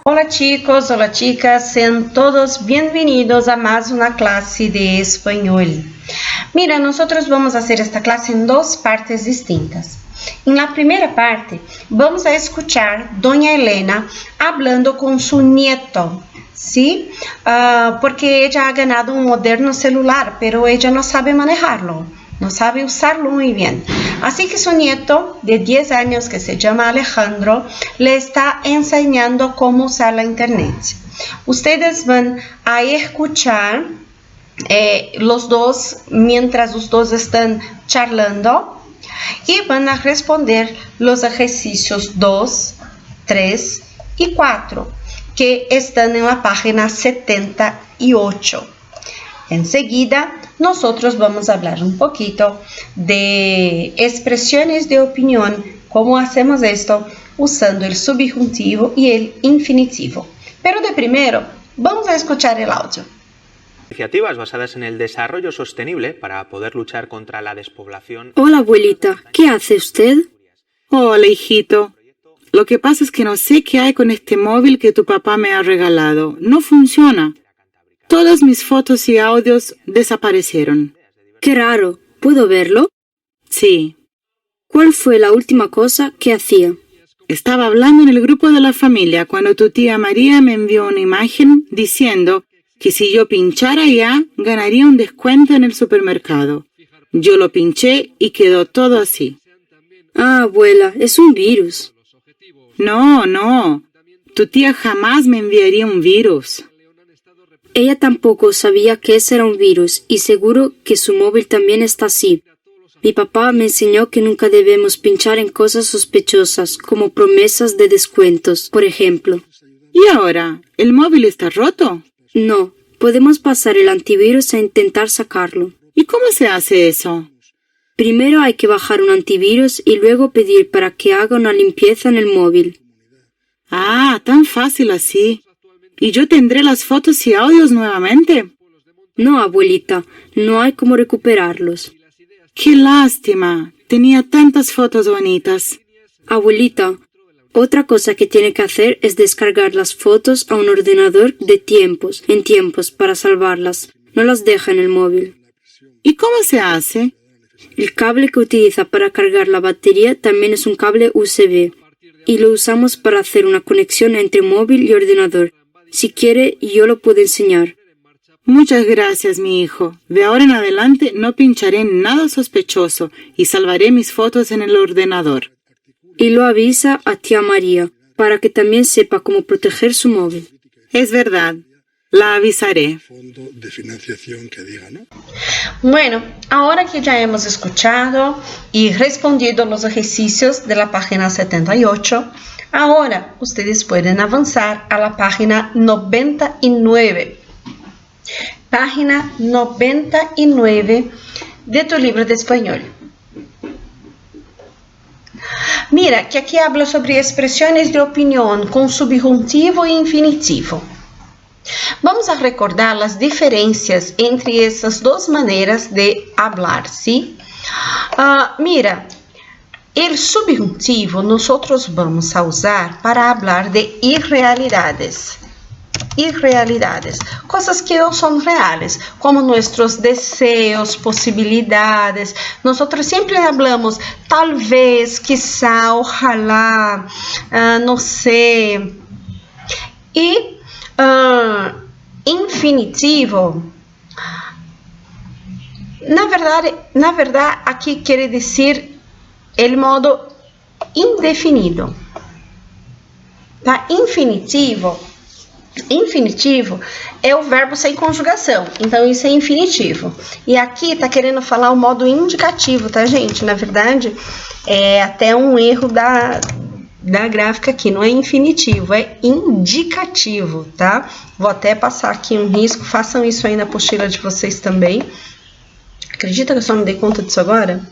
Hola chicos, hola chicas, sean todos bienvenidos a más una clase de español. Mira, nosotros vamos a hacer esta clase en dos partes distintas. En la primera parte vamos a escuchar Doña Elena hablando con su nieto, ¿sí? Porque ella ha ganado un moderno celular, pero ella no sabe manejarlo. No sabe usarlo muy bien. Así que su nieto de 10 años, que se llama Alejandro, le está enseñando cómo usar la internet. Ustedes van a escuchar los dos mientras los dos están charlando y van a responder los ejercicios 2, 3 y 4 que están en la página 78. Enseguida, nosotros vamos a hablar un poquito de expresiones de opinión, cómo hacemos esto usando el subjuntivo y el infinitivo. Pero de primero, vamos a escuchar el audio. Iniciativas basadas en el desarrollo sostenible para poder luchar contra la despoblación. Hola, abuelita, ¿qué hace usted? Hola, hijito. Lo que pasa es que no sé qué hay con este móvil que tu papá me ha regalado. No funciona. Todas mis fotos y audios desaparecieron. Qué raro, ¿puedo verlo? Sí. ¿Cuál fue la última cosa que hacía? Estaba hablando en el grupo de la familia cuando tu tía María me envió una imagen diciendo que si yo pinchara ya, ganaría un descuento en el supermercado. Yo lo pinché y quedó todo así. Ah, abuela, es un virus. No. Tu tía jamás me enviaría un virus. Ella tampoco sabía que ese era un virus y seguro que su móvil también está así. Mi papá me enseñó que nunca debemos pinchar en cosas sospechosas, como promesas de descuentos, por ejemplo. ¿Y ahora? ¿El móvil está roto? No, podemos pasar el antivirus e intentar sacarlo. ¿Y cómo se hace eso? Primero hay que bajar un antivirus y luego pedir para que haga una limpieza en el móvil. Ah, tan fácil así. ¿Y yo tendré las fotos y audios nuevamente? No, abuelita, no hay cómo recuperarlos. ¡Qué lástima! Tenía tantas fotos bonitas. Abuelita, otra cosa que tiene que hacer es descargar las fotos a un ordenador en tiempos para salvarlas. No las deja en el móvil. ¿Y cómo se hace? El cable que utiliza para cargar la batería también es un cable USB y lo usamos para hacer una conexión entre móvil y ordenador. Si quiere, yo lo puedo enseñar. Muchas gracias, mi hijo. De ahora en adelante no pincharé en nada sospechoso y salvaré mis fotos en el ordenador. Y lo avisa a tía María, para que también sepa cómo proteger su móvil. Es verdad. La avisaré. Bueno, ahora que ya hemos escuchado y respondido los ejercicios de la página 78, ahora ustedes pueden avanzar a la página 99. Página 99 de tu libro de español. Mira, que aquí habla sobre expresiones de opinión con subjuntivo e infinitivo. Vamos a recordar las diferencias entre esas dos maneras de hablar, ¿sí? Mira, el subjuntivo nosotros vamos a usar para hablar de irrealidades. Cosas que no son reales, como nuestros deseos, posibilidades. Nosotros siempre hablamos tal vez, quizá, ojalá, no sé. Y infinitivo, na verdade, aqui quer dizer el modo indefinido. Tá? Infinitivo é o verbo sem conjugação, então isso é infinitivo. E aqui tá querendo falar o modo indicativo, tá, gente? Na verdade, é até um erro da gráfica aqui, não é infinitivo, é indicativo, tá? Vou até passar aqui um risco, façam isso aí na apostila de vocês também. Acredita que eu só me dei conta disso agora?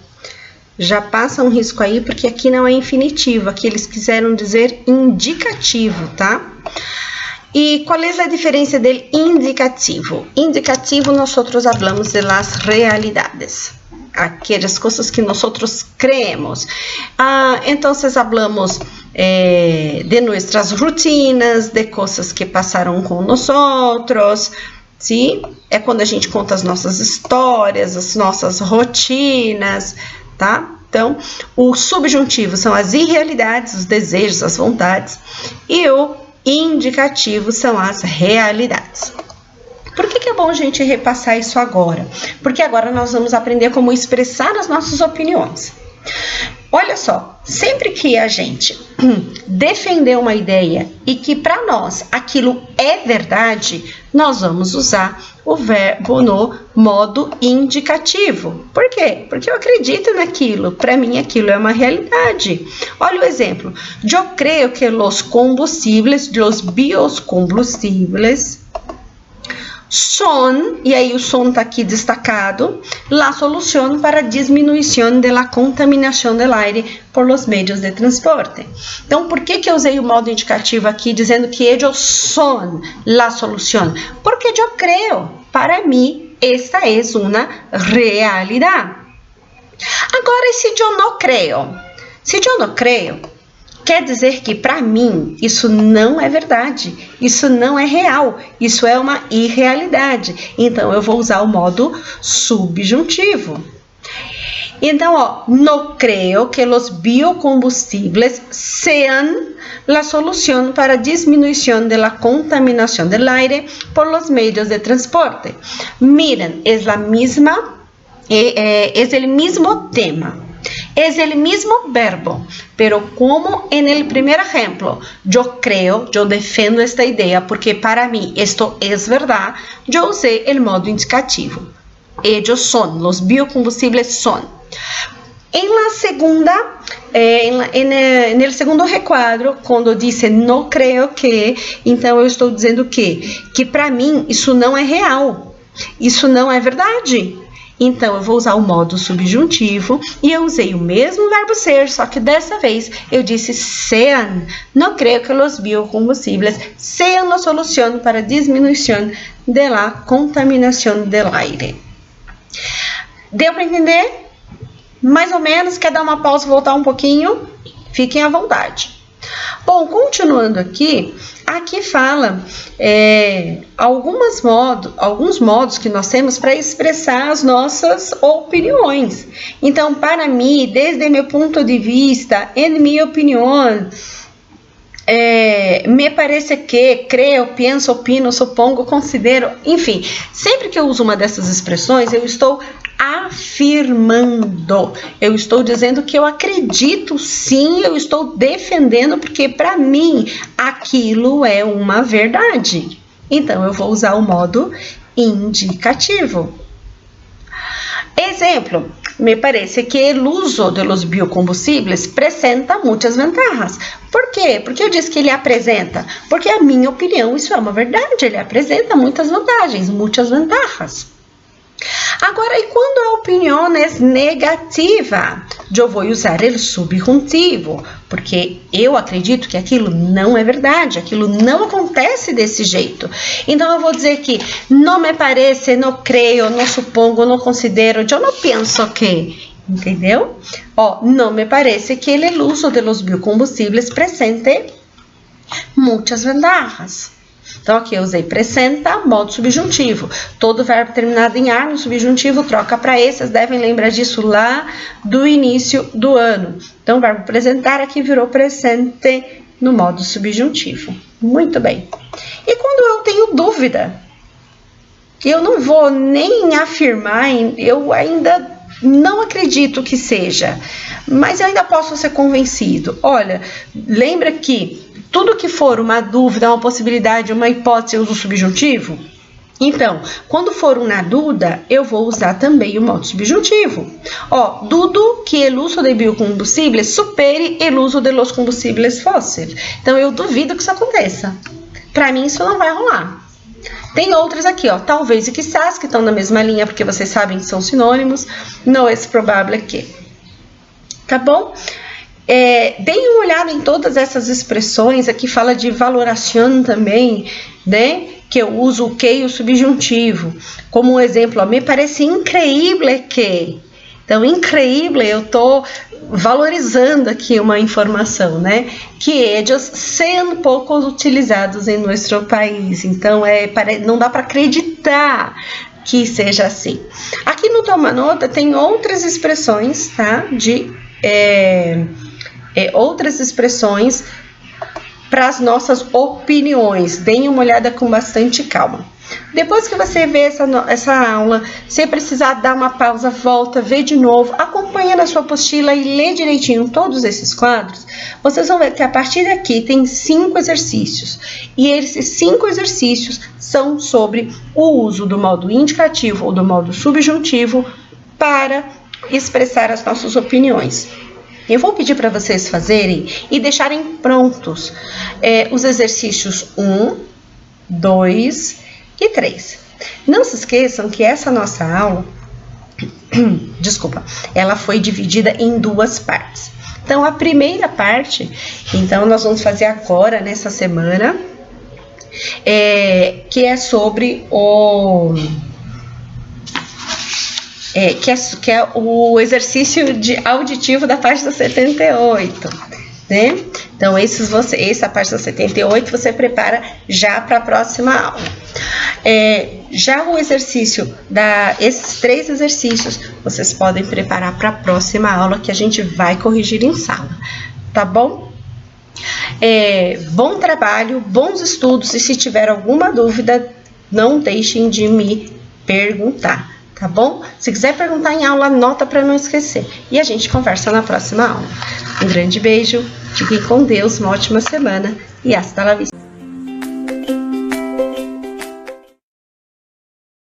Já passa um risco aí, porque aqui não é infinitivo, aqui eles quiseram dizer indicativo, tá? E qual é a diferença del indicativo? Indicativo, nós hablamos de las realidades. aquelas coisas que nós creemos. Então, hablamos de nossas rotinas, de coisas que passaram com nós, sim? É quando a gente conta as nossas histórias, as nossas rotinas, tá? Então, o subjuntivo são as irrealidades, os desejos, as vontades, e o indicativo são as realidades. Por que é bom a gente repassar isso agora? Porque agora nós vamos aprender como expressar as nossas opiniões. Olha só, sempre que a gente defender uma ideia e que para nós aquilo é verdade, nós vamos usar o verbo no modo indicativo. Por quê? Porque eu acredito naquilo, para mim aquilo é uma realidade. Olha o exemplo. Eu creio que os combustíveis, os biocombustibles, son, e aí o son está aqui destacado, la solución para disminuição de la contaminación del aire por los medios de transporte. Então, por que eu usei o modo indicativo aqui, dizendo que ellos son la solución? Porque eu creio, para mim, esta é uma realidade. Agora, e se eu não creio? Se eu não creio, quer dizer que, para mim, isso não é verdade, isso não é real, isso é uma irrealidade. Então, eu vou usar o modo subjuntivo. Então, no creo que os biocombustibles sean la solución para disminuição de la contaminación del aire por los medios de transporte. Miren, es el mismo tema. Es el mismo verbo, pero como en el primer ejemplo, yo creo, yo defiendo esta idea porque para mí esto es verdad, yo usé el modo indicativo. Ellos son, los biocombustibles son. En la segunda, en el segundo requadro, quando dice no creo que, então eu estou dizendo que para mim isso não é real, isso não é verdade. Então, eu vou usar o modo subjuntivo e eu usei o mesmo verbo ser, só que dessa vez eu disse sean. No creo que los biocombustibles sean la solución para disminuição de la contaminación del aire. Deu para entender? Mais ou menos? Quer dar uma pausa e voltar um pouquinho? Fiquem à vontade. Bom, continuando aqui fala alguns modos que nós temos para expressar as nossas opiniões. Então, para mim, desde meu ponto de vista, em minha opinião, me parece que, creio, penso, opino, supongo, considero, enfim, sempre que eu uso uma dessas expressões, eu estou afirmando, eu estou dizendo que eu acredito sim, eu estou defendendo, porque para mim aquilo é uma verdade. Então, eu vou usar o modo indicativo. Exemplo, me parece que o uso de los biocombustibles apresenta muitas vantagens. Por quê? Porque eu disse que ele apresenta. Porque, a minha opinião, isso é uma verdade. Ele apresenta muitas vantagens, muitas vantagens. Agora, e quando a opinião é negativa? Eu vou usar o subjuntivo, porque eu acredito que aquilo não é verdade, aquilo não acontece desse jeito. Então, eu vou dizer que não me parece, não creio, não supongo, não considero, eu não penso que, entendeu? Não me parece que o uso de los biocombustibles presente muitas vantagens. Então, aqui eu usei presenta, modo subjuntivo. Todo verbo terminado em ar no subjuntivo troca para esse. Vocês devem lembrar disso lá do início do ano. Então, o verbo apresentar aqui virou presente no modo subjuntivo. Muito bem. E quando eu tenho dúvida, eu não vou nem afirmar, eu ainda não acredito que seja, mas eu ainda posso ser convencido. Olha, lembra que tudo que for uma dúvida, uma possibilidade, uma hipótese, eu uso o subjuntivo? Então, quando for uma dúvida, eu vou usar também o modo subjuntivo. Dudo que o uso de biocombustibles supere o uso de los combustibles fósseis. Então, eu duvido que isso aconteça. Para mim, isso não vai rolar. Tem outras aqui, talvez e quizás, que estão na mesma linha, porque vocês sabem que são sinônimos. Não é provável que. Tá bom? Deem uma olhada em todas essas expressões. Aqui fala de valoração também, né? Que eu uso o que e o subjuntivo. Como um exemplo, me parece incrível que. Então, incrível, eu estou valorizando aqui uma informação, né? Que ellos são pouco utilizados em nosso país. Então, não dá para acreditar que seja assim. Aqui no Toma Nota tem outras expressões, tá? Outras expressões para as nossas opiniões. Deem uma olhada com bastante calma. Depois que você vê essa aula, se precisar dar uma pausa, volta, vê de novo, acompanha na sua apostila e lê direitinho todos esses quadros. Vocês vão ver que a partir daqui tem 5 exercícios. E esses 5 exercícios são sobre o uso do modo indicativo ou do modo subjuntivo para expressar as nossas opiniões. Eu vou pedir para vocês fazerem e deixarem prontos os exercícios 1, 2 e 3. Não se esqueçam que essa nossa aula, ela foi dividida em 2 partes. Então, a primeira parte, nós vamos fazer agora, nessa semana, que é sobre que é o exercício auditivo da página 78. Né? Então, essa página 78 você prepara já para a próxima aula. Já o exercício, esses 3 exercícios, vocês podem preparar para a próxima aula que a gente vai corrigir em sala, tá bom? Bom trabalho, bons estudos, e se tiver alguma dúvida, não deixem de me perguntar. Tá bom? Se quiser perguntar em aula, anota para não esquecer. E a gente conversa na próxima aula. Um grande beijo, fiquem com Deus, uma ótima semana e hasta la vista.